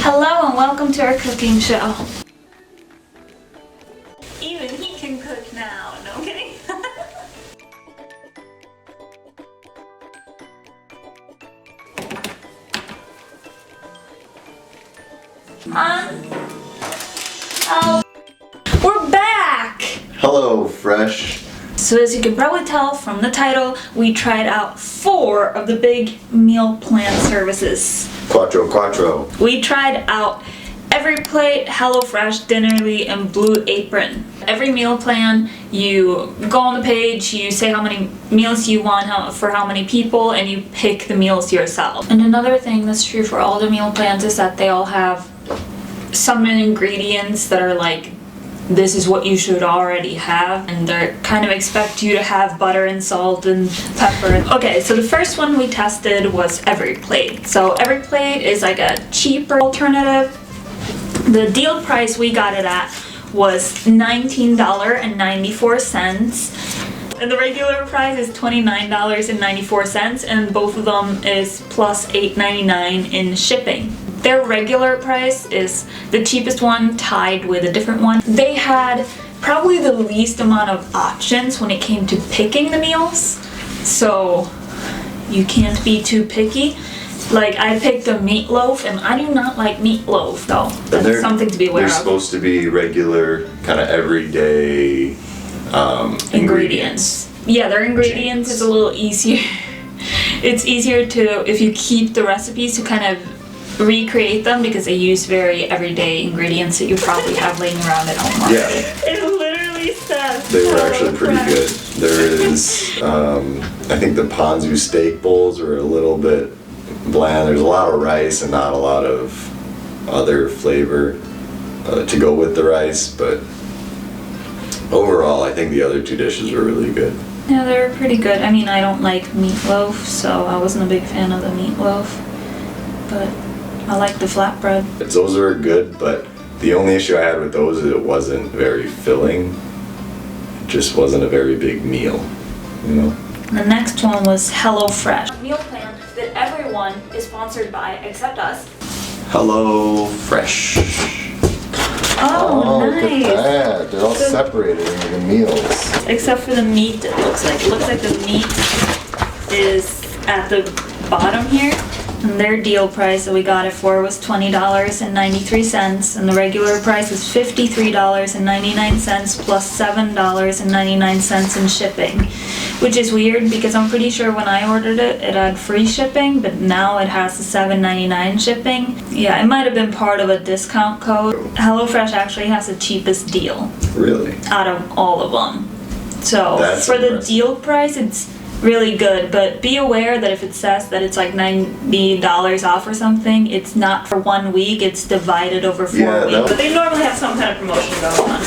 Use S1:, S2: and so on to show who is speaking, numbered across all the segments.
S1: Hello and welcome to our cooking show. Even he can cook now, no kidding? Oh, we're back!
S2: Hello, Fresh.
S1: So as you can probably tell from the title, we tried out 4 of the big meal plan services.
S2: Quattro.
S1: We tried out EveryPlate, HelloFresh, Dinnerly, and Blue Apron. Every meal plan, you go on the page, you say how many meals you want for how many people, and you pick the meals yourself. And another thing that's true for all the meal plans is that they all have some ingredients that are like, this is what you should already have, and they kind of expect you to have butter and salt and pepper. Okay, so the first one we tested was EveryPlate. So EveryPlate is like a cheaper alternative. The deal price we got it at was $19.94, and the regular price is $29.94, and both of them is plus $8.99 in shipping. Their regular price is the cheapest one tied with a different one. They had probably the least amount of options when it came to picking the meals, so you can't be too picky. Like, I picked a meatloaf, and I do not like meatloaf, though. That's something to be aware of.
S2: They're supposed to be regular, kind of everyday ingredients.
S1: Yeah, their ingredients is a little easier. It's easier to, if you keep the recipes, to kind of recreate them because they use very everyday ingredients that you probably have laying around at home.
S2: Yeah.
S1: It literally says.
S2: They were actually pretty good. There is, I think the ponzu steak bowls are a little bit bland. There's a lot of rice and not a lot of other flavor to go with the rice, but overall I think the other 2 dishes were really good.
S1: Yeah, they were pretty good. I mean, I don't like meatloaf, so I wasn't a big fan of the meatloaf, but I like the flatbread.
S2: Those were good, but the only issue I had with those is it wasn't very filling. It just wasn't a very big meal, you know?
S1: The next one was HelloFresh. A meal plan that everyone is sponsored by except us.
S2: Hello Fresh.
S1: Oh, nice.
S2: Look at that. They're all separated into the meals.
S1: Except for the meat, it looks like. It looks like the meat is at the bottom here. And their deal price that we got it for was $20.93, and the regular price was $53.99 plus $7.99 in shipping, which is weird because I'm pretty sure when I ordered it, it had free shipping, but now it has the $7.99 shipping. Yeah, it might have been part of a discount code. HelloFresh actually has the cheapest deal.
S2: Really?
S1: Out of all of them. So
S2: That's
S1: for the
S2: impressive.
S1: deal price, it's really good, but be aware that if it says that it's like $90 off or something, it's not for 1 week, it's divided over 4 weeks. But they normally have some kind of promotion going on.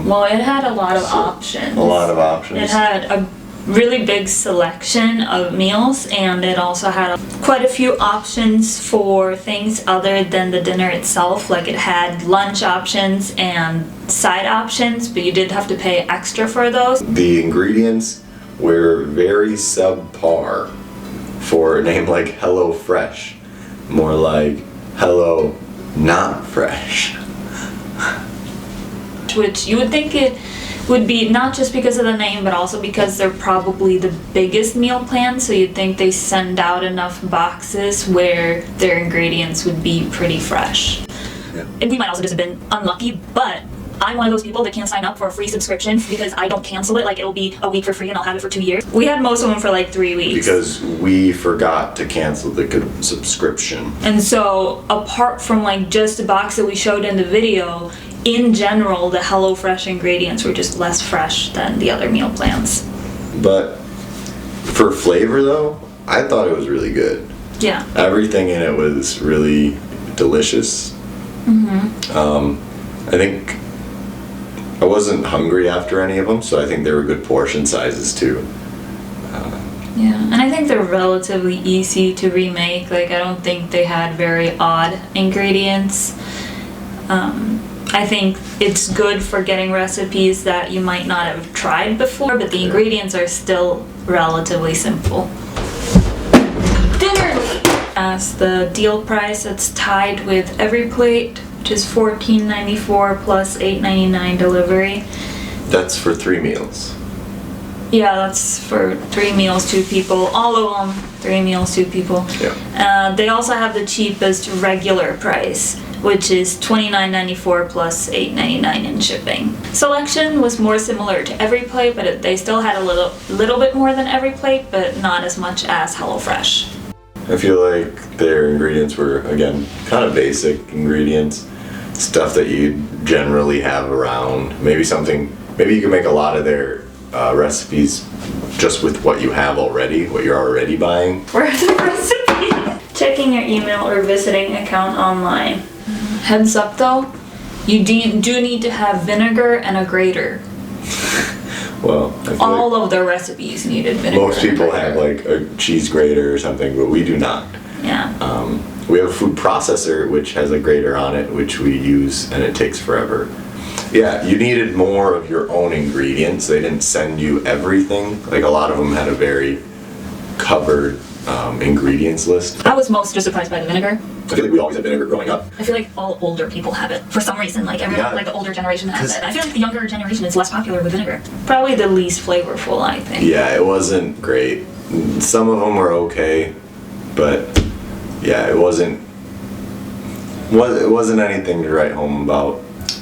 S1: Well, it had a lot of options.
S2: A lot of options.
S1: It had a really big selection of meals, and it also had quite a few options for things other than the dinner itself. Like, it had lunch options and side options, but you did have to pay extra for those.
S2: The ingredients were very subpar for a name like Hello Fresh. More like Hello Not Fresh.
S1: Which you would think it would be not just because of the name, but also because they're probably the biggest meal plan, so you'd think they send out enough boxes where their ingredients would be pretty fresh.
S2: Yeah.
S1: And we might also just have been unlucky, but I'm one of those people that can't sign up for a free subscription because I don't cancel it. Like, it'll be a week for free and I'll have it for 2 years. We had most of them for like 3 weeks.
S2: Because we forgot to cancel the subscription.
S1: And so, apart from like just the box that we showed in the video, in general, the HelloFresh ingredients were just less fresh than the other meal plans.
S2: But for flavor though, I thought it was really good.
S1: Yeah.
S2: Everything in it was really delicious. I think I wasn't hungry after any of them, so I think they were good portion sizes too.
S1: Yeah, and I think they're relatively easy to remake. Like, I don't think they had very odd ingredients. I think it's good for getting recipes that you might not have tried before, but the ingredients are still relatively simple. Dinnerly! has the deal price that's tied with every plate, which is $14.94 plus $8.99 delivery.
S2: That's for 3 meals.
S1: Yeah, that's for 3 meals, 2 people. All of them, 3 meals, 2 people.
S2: Yeah.
S1: They also have the cheapest regular price, which is $29.94 plus $8.99 in shipping. Selection was more similar to Every Plate, but they still had a little bit more than Every Plate, but not as much as HelloFresh.
S2: I feel like their ingredients were, again, kind of basic ingredients. Stuff that you generally have around. Maybe you can make a lot of their recipes just with what you have already, what you're already buying.
S1: Where's the recipe? Checking your email or visiting account online. Heads up though, you do need to have vinegar and a grater.
S2: Well, I feel
S1: All
S2: like
S1: of their recipes needed vinegar.
S2: most
S1: and a
S2: people
S1: grater.
S2: have like a cheese grater or something, but we do not.
S1: Yeah.
S2: We have a food processor which has a grater on it, which we use, and it takes forever. Yeah, you needed more of your own ingredients. They didn't send you everything. Like a lot of them had a very covered ingredients list.
S1: I was most surprised by the vinegar.
S2: I feel like we always had vinegar growing up.
S1: I feel like all older people have it for some reason. Like everyone,
S2: Yeah.
S1: like the older generation has it. I feel like the younger generation is less popular with vinegar. Probably the least flavorful, I think.
S2: Yeah, it wasn't great. Some of them were okay, but yeah, it wasn't anything to write home about.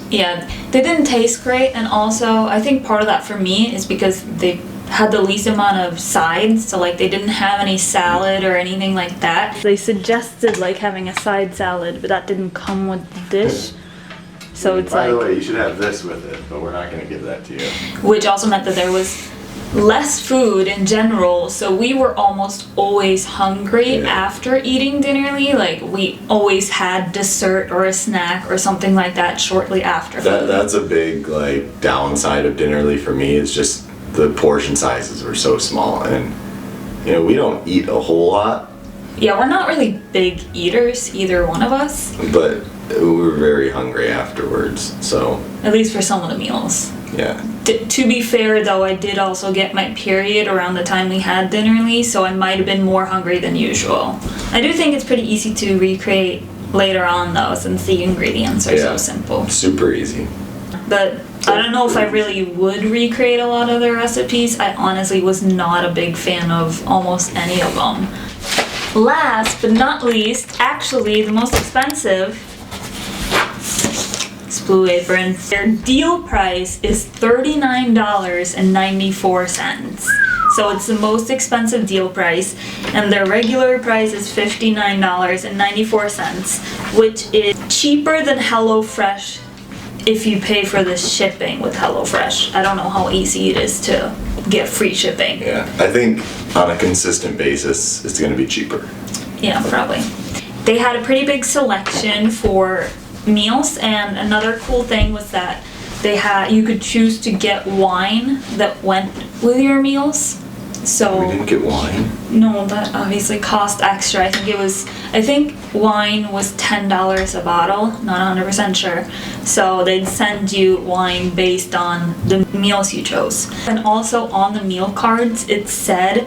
S1: Yeah, they didn't taste great, and also I think part of that for me is because they had the least amount of sides, so like they didn't have any salad or anything like that. They suggested like having a side salad, but that didn't come with the dish. So it's
S2: By the
S1: like,
S2: way, you should have this with it, but we're not going to give that to you.
S1: which also meant that there was less food in general, so we were almost always hungry
S2: Yeah.
S1: after eating Dinnerly. Like we always had dessert or a snack or something like that shortly after.
S2: That's a big like downside of Dinnerly for me, is just the portion sizes were so small, and we don't eat a whole lot,
S1: Yeah, we're not really big eaters, either one of us,
S2: but we were very hungry afterwards, so
S1: at least for some of the meals.
S2: yeah.
S1: To be fair though, I did also get my period around the time we had Dinnerly, so I might have been more hungry than usual. I do think it's pretty easy to recreate later on though, since the ingredients are so
S2: Yeah.
S1: simple.
S2: Super easy.
S1: But I don't know if I really would recreate a lot of their recipes. I honestly was not a big fan of almost any of them. Last but not least, actually the most expensive, is Blue Apron. Their deal price is $39.94. So it's the most expensive deal price, and their regular price is $59.94, which is cheaper than HelloFresh if you pay for the shipping with HelloFresh. I don't know how easy it is to get free shipping.
S2: Yeah, I think on a consistent basis, it's going to be cheaper.
S1: Yeah, probably. They had a pretty big selection for meals, and another cool thing was that you could choose to get wine that went with your meals. So
S2: We didn't get wine.
S1: no, that obviously cost extra. I think wine was $10 a bottle, not 100% sure. So they'd send you wine based on the meals you chose. And also on the meal cards, it said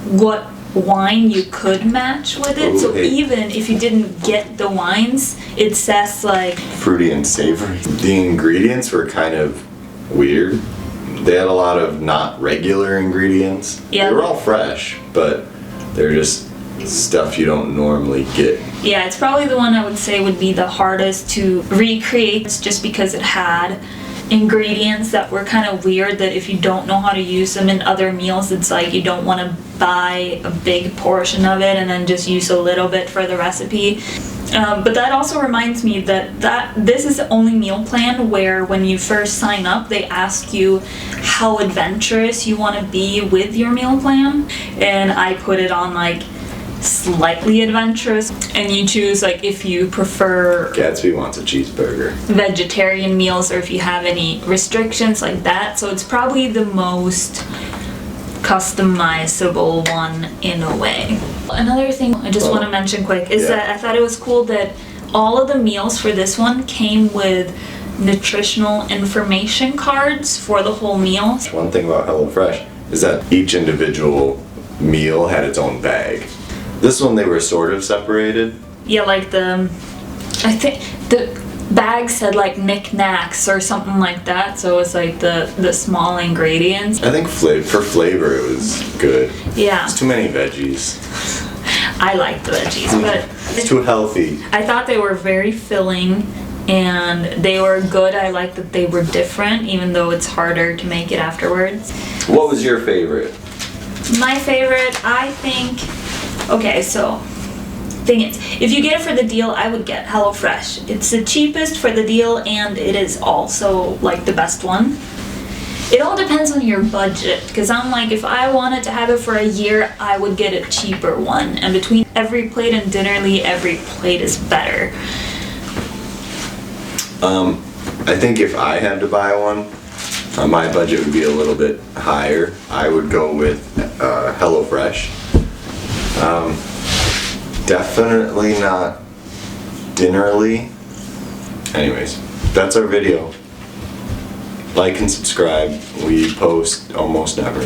S1: what wine you could match with it. So
S2: Okay.
S1: even if you didn't get the wines, it says like,
S2: Fruity and savory. The ingredients were kind of weird. They had a lot of not regular ingredients.
S1: Yeah.
S2: They were all fresh, but they're just stuff you don't normally get.
S1: yeah, it's probably the one I would say would be the hardest to recreate, just because it had ingredients that were kind of weird, that if you don't know how to use them in other meals, it's like you don't want to buy a big portion of it and then just use a little bit for the recipe. But that also reminds me that this is the only meal plan where when you first sign up, they ask you how adventurous you want to be with your meal plan, and I put it on like slightly adventurous, and you choose like if you prefer
S2: Gatsby wants a cheeseburger.
S1: vegetarian meals or if you have any restrictions like that. So it's probably the most customizable one in a way. Another thing I just want to mention quick is
S2: Yeah.
S1: that I thought it was cool that all of the meals for this one came with nutritional information cards for the whole meal.
S2: One thing about HelloFresh is that each individual meal had its own bag. This one they were sort of separated.
S1: Yeah, like I think the bag said like knickknacks or something like that, so it's like the small ingredients.
S2: I think for flavor it was good.
S1: Yeah,
S2: It's too many veggies.
S1: I like the veggies, but
S2: It's too healthy.
S1: I thought they were very filling and they were good. I like that they were different, even though it's harder to make it afterwards.
S3: What was your favorite?
S1: My favorite, I think, okay, so thing is, if you get it for the deal, I would get HelloFresh. It's the cheapest for the deal and it is also like the best one. It all depends on your budget, because I'm like, if I wanted to have it for a year, I would get a cheaper one. And between Every Plate and Dinnerly, Every Plate is better.
S2: I think if I had to buy one, my budget would be a little bit higher. I would go with HelloFresh. Definitely not Dinnerly. Anyways, that's our video. Like and subscribe. We post almost never.